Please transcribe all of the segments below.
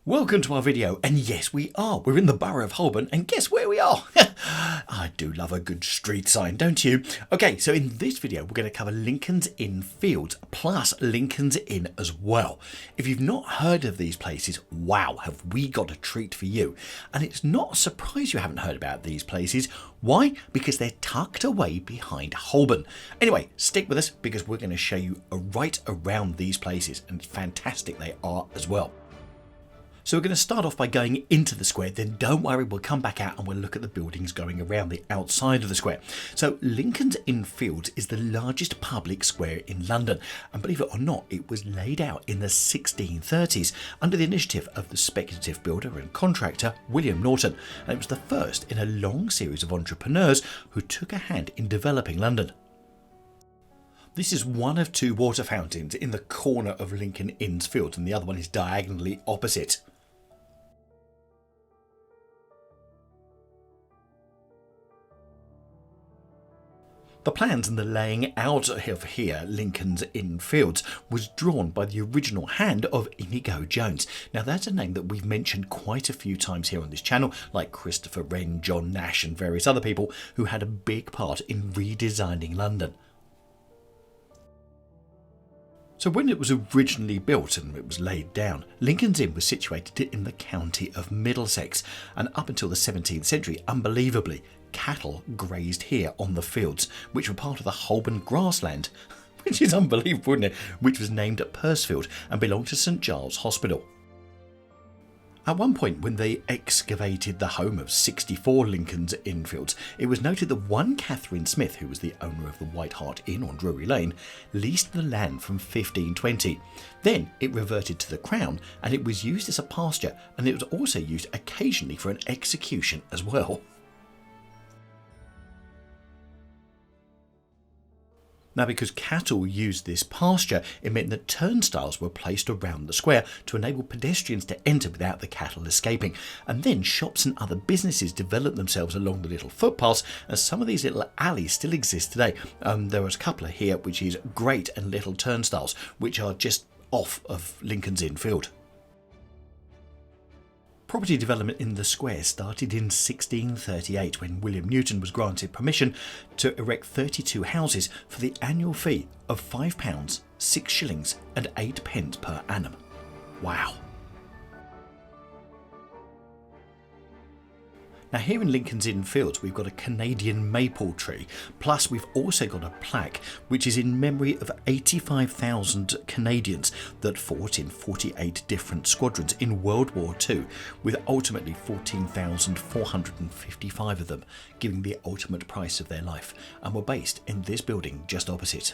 Welcome to our video, and yes we are, we're in the borough of Holborn, and guess where we are? I do love a good street sign, don't you? Okay, so in this video we're going to cover Lincoln's Inn Fields, plus Lincoln's Inn as well. If you've not heard of these places, wow, have we got a treat for you. And it's not a surprise you haven't heard about these places. Why? Because they're tucked away behind Holborn. Anyway, stick with us because we're going to show you right around these places, and fantastic they are as well. So we're going to start off by going into the square, then don't worry, we'll come back out and we'll look at the buildings going around the outside of the square. So Lincoln's Inn Fields is the largest public square in London, and believe it or not, it was laid out in the 1630s under the initiative of the speculative builder and contractor William Norton, and it was the first in a long series of entrepreneurs who took a hand in developing London. This is one of two water fountains in the corner of Lincoln Inn's Fields, and the other one is diagonally opposite. The plans and the laying out of here, Lincoln's Inn Fields, was drawn by the original hand of Inigo Jones. Now that's a name that we've mentioned quite a few times here on this channel, like Christopher Wren, John Nash and various other people who had a big part in redesigning London. So when it was originally built and it was laid down, Lincoln's Inn was situated in the county of Middlesex, and up until the 17th century, unbelievably, cattle grazed here on the fields, which were part of the Holborn grassland, which is unbelievable, isn't it? Which was named Pursfield and belonged to St Giles Hospital. At one point, when they excavated the home of 64 Lincoln's Inn Fields, it was noted that one Catherine Smith, who was the owner of the White Hart Inn on Drury Lane, leased the land from 1520. Then it reverted to the Crown, and it was used as a pasture, and it was also used occasionally for an execution as well. Now, because cattle used this pasture, it meant that turnstiles were placed around the square to enable pedestrians to enter without the cattle escaping. And then shops and other businesses developed themselves along the little footpaths, and some of these little alleys still exist today. There was a couple here, which is Great and Little Turnstiles, which are just off of Lincoln's Inn Field. Property development in the square started in 1638 when William Newton was granted permission to erect 32 houses for the annual fee of £5, 6 shillings and 8 pence per annum. Wow. Now here in Lincoln's Inn Fields we've got a Canadian maple tree, plus we've also got a plaque which is in memory of 85,000 Canadians that fought in 48 different squadrons in World War II, with ultimately 14,455 of them giving the ultimate price of their life, and were based in this building just opposite.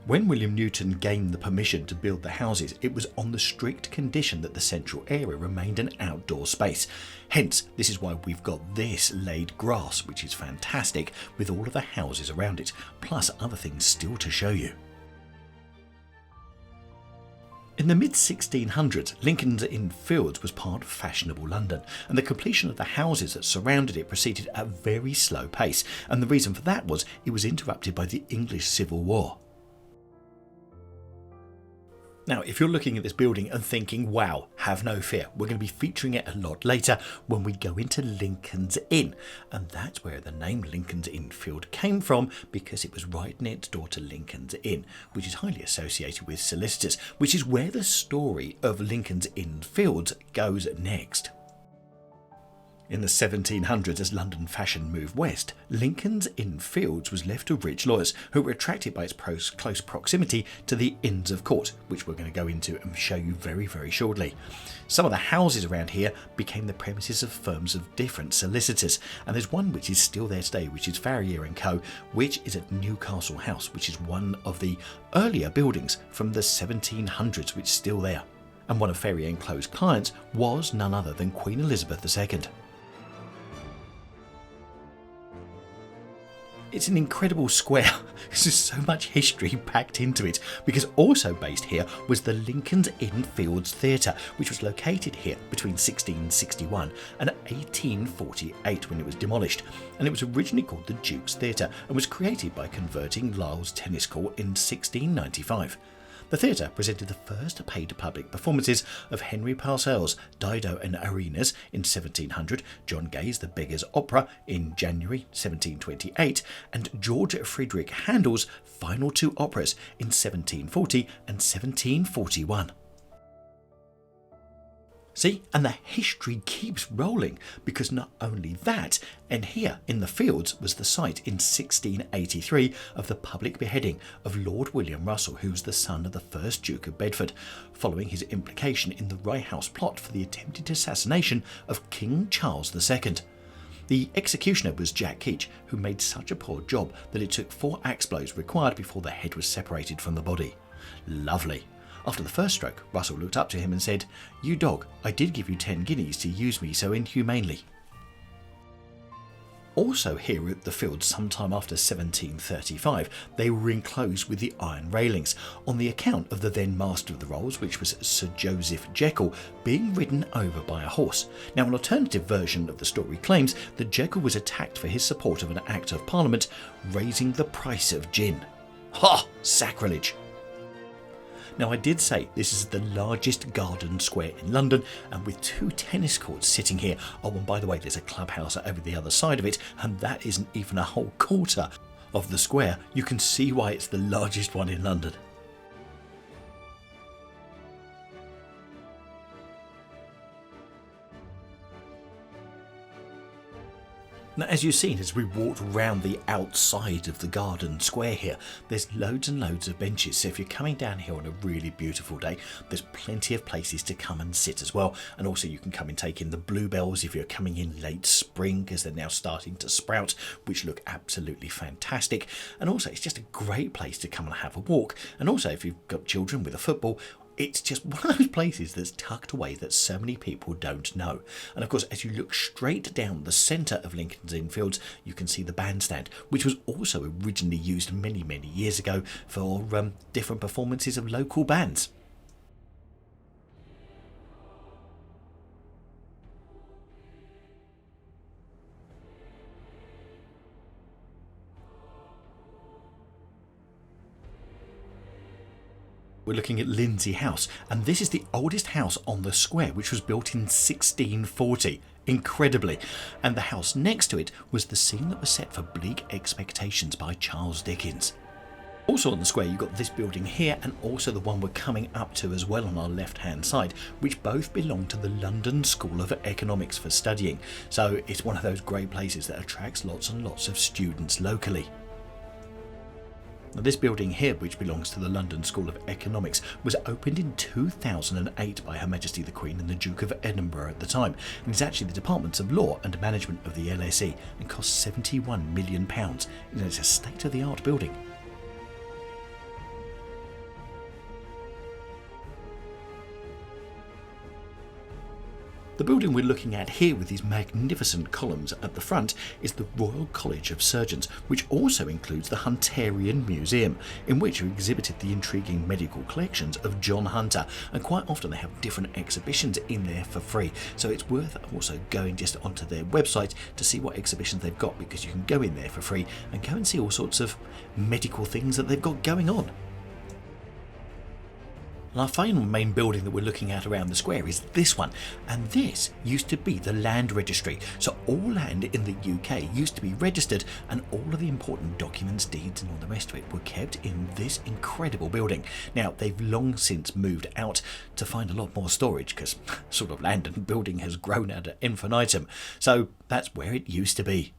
When William Newton gained the permission to build the houses, it was on the strict condition that the central area remained an outdoor space. Hence, this is why we've got this laid grass, which is fantastic, with all of the houses around it, plus other things still to show you. In the mid-1600s, Lincoln's Inn Fields was part of fashionable London, and the completion of the houses that surrounded it proceeded at a very slow pace, and the reason for that was it was interrupted by the English Civil War. Now, if you're looking at this building and thinking, wow, have no fear, we're going to be featuring it a lot later when we go into Lincoln's Inn. And that's where the name Lincoln's Inn Field came from, because it was right next door to Lincoln's Inn, which is highly associated with solicitors, which is where the story of Lincoln's Inn Fields goes next. In the 1700s, as London fashion moved west, Lincoln's Inn Fields was left to rich lawyers who were attracted by its close proximity to the Inns of Court, which we're going to go into and show you very, very shortly. Some of the houses around here became the premises of firms of different solicitors, and there's one which is still there today, which is Farrier & Co., which is at Newcastle House, which is one of the earlier buildings from the 1700s, which is still there. And one of Farrier & Co.'s clients was none other than Queen Elizabeth II. It's an incredible square. There's so much history packed into it, because also based here was the Lincoln's Inn Fields Theatre, which was located here between 1661 and 1848 when it was demolished, and it was originally called the Duke's Theatre and was created by converting Lyle's Tennis Court in 1695. The theatre presented the first paid public performances of Henry Purcell's Dido and Arenas in 1700, John Gay's The Beggar's Opera in January 1728, and George Friedrich Handel's final two operas in 1740 and 1741. See, and the history keeps rolling, because not only that, and here in the Fields was the site in 1683 of the public beheading of Lord William Russell, who was the son of the first Duke of Bedford, following his implication in the Rye House plot for the attempted assassination of King Charles II. The executioner was Jack Keach, who made such a poor job that it took 4 axe blows required before the head was separated from the body. Lovely. After the first stroke, Russell looked up to him and said, "You dog, I did give you 10 guineas to use me so inhumanely." Also here at the Fields sometime after 1735, they were enclosed with the iron railings, on the account of the then Master of the Rolls, which was Sir Joseph Jekyll, being ridden over by a horse. Now, an alternative version of the story claims that Jekyll was attacked for his support of an Act of Parliament raising the price of gin. Ha! Sacrilege! Now, I did say this is the largest garden square in London, and with 2 tennis courts sitting here. Oh, and by the way, there's a clubhouse over the other side of it, and that isn't even a whole quarter of the square. You can see why it's the largest one in London. Now, as you've seen as we walked around the outside of the garden square here, there's loads and loads of benches. So if you're coming down here on a really beautiful day, there's plenty of places to come and sit as well. And also you can come and take in the bluebells if you're coming in late spring, because they're now starting to sprout, which look absolutely fantastic. And also it's just a great place to come and have a walk. And also if you've got children with a football, it's just one of those places that's tucked away that so many people don't know. And of course, as you look straight down the centre of Lincoln's Inn Fields, you can see the bandstand, which was also originally used many, many years ago for different performances of local bands. We're looking at Lindsay House, and this is the oldest house on the square, which was built in 1640, incredibly. And the house next to it was the scene that was set for Bleak Expectations by Charles Dickens. Also on the square, you've got this building here, and also the one we're coming up to as well on our left-hand side, which both belong to the London School of Economics for studying. So it's one of those great places that attracts lots and lots of students locally. Now, this building here, which belongs to the London School of Economics, was opened in 2008 by Her Majesty the Queen and the Duke of Edinburgh at the time, and is actually the Departments of Law and Management of the LSE, and cost £71 million. It's a state-of-the-art building. The building we're looking at here with these magnificent columns at the front is the Royal College of Surgeons, which also includes the Hunterian Museum, in which are exhibited the intriguing medical collections of John Hunter, and quite often they have different exhibitions in there for free. So it's worth also going just onto their website to see what exhibitions they've got, because you can go in there for free and go and see all sorts of medical things that they've got going on. And our final main building that we're looking at around the square is this one, and this used to be the land registry. So all land in the UK used to be registered, and all of the important documents, deeds and all the rest of it were kept in this incredible building. Now, they've long since moved out to find a lot more storage, because sort of land and building has grown ad infinitum. So that's where it used to be.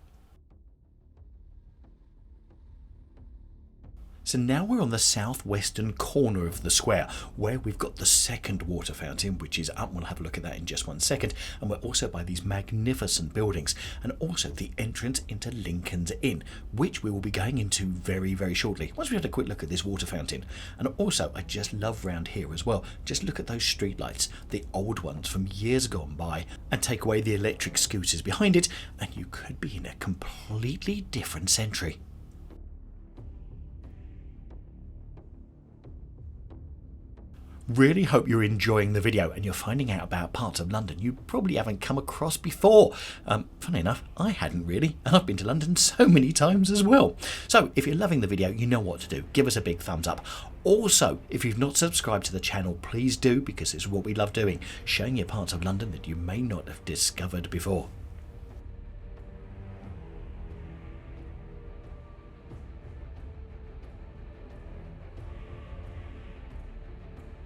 So now we're on the southwestern corner of the square, where we've got the second water fountain, which is up. We'll have a look at that in just one second. And we're also by these magnificent buildings, and also the entrance into Lincoln's Inn, which we will be going into very, very shortly, once we had a quick look at this water fountain. And also, I just love round here as well. Just look at those street lights, the old ones from years gone by, and take away the electric scooters behind it, and you could be in a completely different century. Really hope you're enjoying the video and you're finding out about parts of London you probably haven't come across before. Funny enough, I hadn't really, and I've been to London so many times as well. So if you're loving the video, you know what to do. Give us a big thumbs up. Also, if you've not subscribed to the channel, please do, because it's what we love doing, showing you parts of London that you may not have discovered before.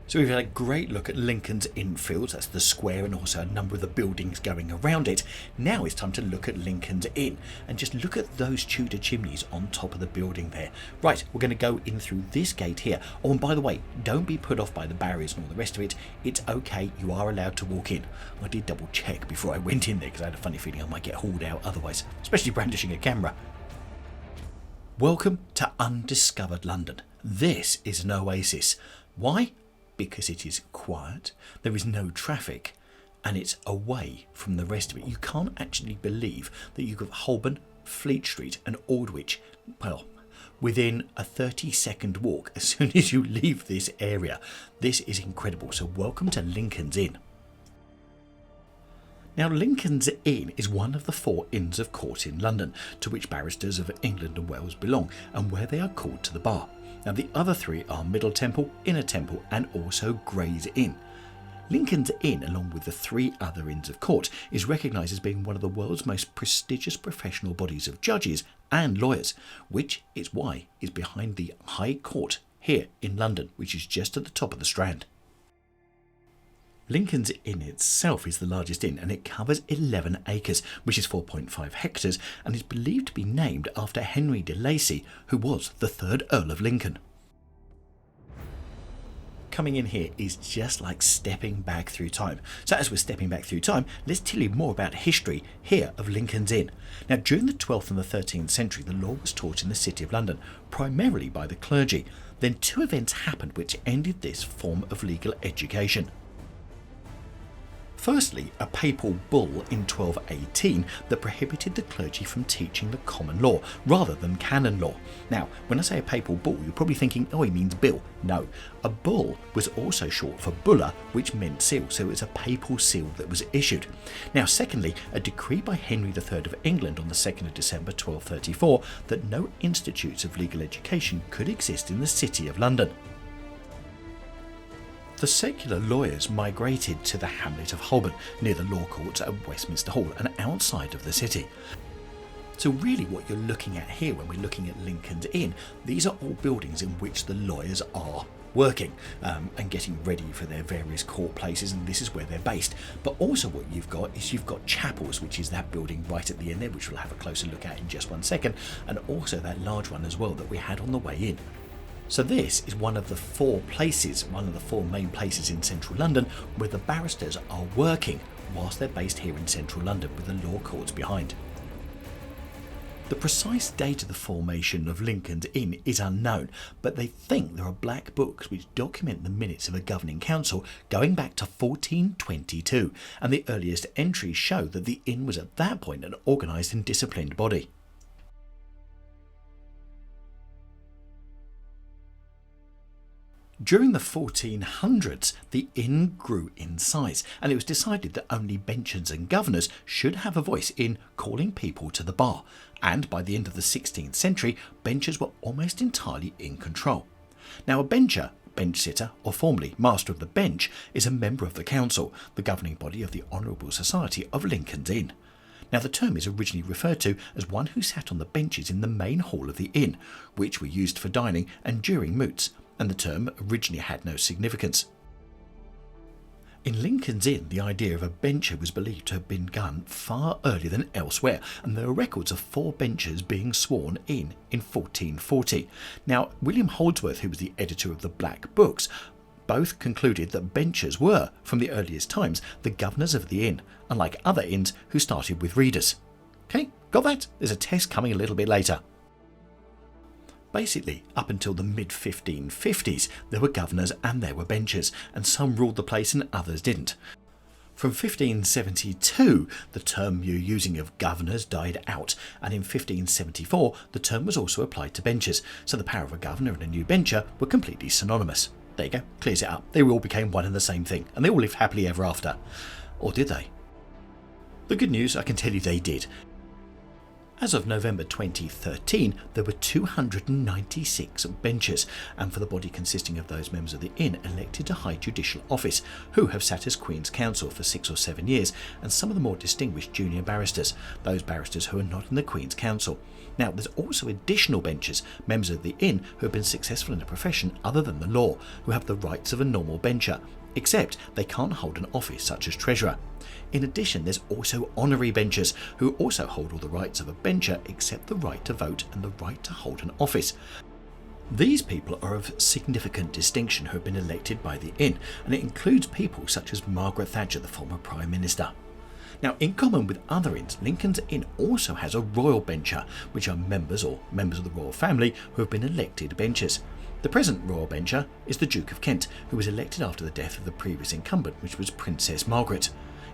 So we've had a great look at Lincoln's Inn Fields, that's the square, and also a number of the buildings going around it. Now it's time to look at Lincoln's Inn and just look at those Tudor chimneys on top of the building there. Right, we're going to go in through this gate here. Oh, and by the way, don't be put off by the barriers and all the rest of it. It's okay, you are allowed to walk in. I did double check before I went in there because I had a funny feeling I might get hauled out otherwise, especially brandishing a camera. Welcome to Undiscovered London. This is an oasis. Why? Because it is quiet, there is no traffic, and it's away from the rest of it. You can't actually believe that you've got Holborn, Fleet Street and Aldwych, well, within a 30-second walk as soon as you leave this area. This is incredible. So welcome to Lincoln's Inn. Now, Lincoln's Inn is one of the 4 Inns of Court in London, to which barristers of England and Wales belong, and where they are called to the bar. Now, the other 3 are Middle Temple, Inner Temple and also Gray's Inn. Lincoln's Inn, along with the 3 other Inns of Court, is recognised as being one of the world's most prestigious professional bodies of judges and lawyers, which is why it's behind the High Court here in London, which is just at the top of the Strand. Lincoln's Inn itself is the largest inn, and it covers 11 acres, which is 4.5 hectares, and is believed to be named after Henry de Lacy, who was the 3rd Earl of Lincoln. Coming in here is just like stepping back through time. So as we're stepping back through time, let's tell you more about history here of Lincoln's Inn. Now, during the 12th and the 13th century, the law was taught in the City of London, primarily by the clergy. Then 2 events happened which ended this form of legal education. Firstly, a papal bull in 1218 that prohibited the clergy from teaching the common law rather than canon law. Now, when I say a papal bull, you're probably thinking, oh, he means bill. No, a bull was also short for bulla, which meant seal, so it was a papal seal that was issued. Now, secondly, a decree by Henry III of England on the 2nd of December 1234 that no institutes of legal education could exist in the City of London. The secular lawyers migrated to the hamlet of Holborn, near the law courts at Westminster Hall and outside of the city. So really what you're looking at here when we're looking at Lincoln's Inn, these are all buildings in which the lawyers are working and getting ready for their various court places, and this is where they're based. But also what you've got is you've got chapels, which is that building right at the end there, which we'll have a closer look at in just one second, and also that large one as well that we had on the way in. So this is one of the 4 places, one of the 4 main places in central London where the barristers are working whilst they're based here in central London with the law courts behind. The precise date of the formation of Lincoln's Inn is unknown, but they think there are black books which document the minutes of a governing council going back to 1422, and the earliest entries show that the inn was at that point an organised and disciplined body. During the 1400s, the inn grew in size, and it was decided that only benchers and governors should have a voice in calling people to the bar, and by the end of the 16th century, benchers were almost entirely in control. Now, a bencher, bench sitter, or formally master of the bench, is a member of the council, the governing body of the Honourable Society of Lincoln's Inn. Now, the term is originally referred to as one who sat on the benches in the main hall of the inn, which were used for dining and during moots, and the term originally had no significance. In Lincoln's Inn, the idea of a bencher was believed to have begun far earlier than elsewhere, and there are records of 4 benchers being sworn in 1440. Now, William Holdsworth, who was the editor of the Black Books, both concluded that benchers were, from the earliest times, the governors of the inn, unlike other inns who started with readers. Okay, got that? There's a test coming a little bit later. Basically, up until the mid-1550s, there were governors and there were benchers, and some ruled the place and others didn't. From 1572, the term you're using of governors died out, and in 1574, the term was also applied to benchers, so the power of a governor and a new bencher were completely synonymous. There you go, clears it up. They all became one and the same thing, and they all lived happily ever after. Or did they? The good news, I can tell you they did. As of November 2013, there were 296 benchers, and for the body consisting of those members of the Inn elected to high judicial office, who have sat as Queen's Counsel for 6 or 7 years, and some of the more distinguished junior barristers, those barristers who are not in the Queen's Counsel. Now, there's also additional benchers, members of the Inn who have been successful in a profession other than the law, who have the rights of a normal bencher, except they can't hold an office such as Treasurer. In addition, there's also honorary benchers who also hold all the rights of a bencher except the right to vote and the right to hold an office. These people are of significant distinction who have been elected by the Inn, and it includes people such as Margaret Thatcher, the former Prime Minister. Now, in common with other inns, Lincoln's Inn also has a royal bencher, which are members of the royal family who have been elected benchers. The present royal bencher is the Duke of Kent, who was elected after the death of the previous incumbent, which was Princess Margaret.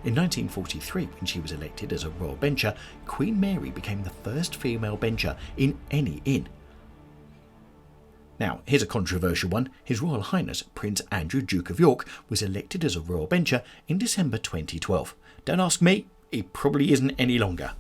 In 1943, when she was elected as a royal bencher, Queen Mary became the first female bencher in any inn. Now, here's a controversial one. His Royal Highness Prince Andrew, Duke of York, was elected as a royal bencher in December 2012. Don't ask me, he probably isn't any longer.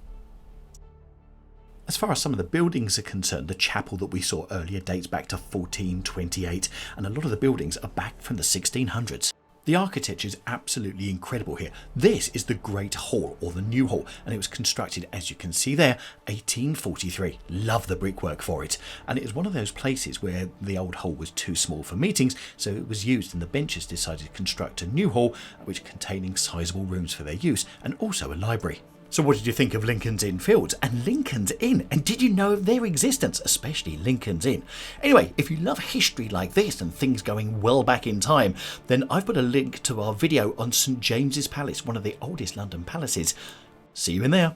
As far as some of the buildings are concerned, the chapel that we saw earlier dates back to 1428, and a lot of the buildings are back from the 1600s. The architecture is absolutely incredible here. This is the Great Hall, or the New Hall, and it was constructed, as you can see there, 1843. Love the brickwork for it. And it was one of those places where the old hall was too small for meetings, so it was used, and the benchers decided to construct a new hall, which containing sizable rooms for their use, and also a library. So what did you think of Lincoln's Inn Fields and Lincoln's Inn? And did you know of their existence, especially Lincoln's Inn? Anyway, if you love history like this and things going well back in time, then I've put a link to our video on St James's Palace, one of the oldest London palaces. See you in there.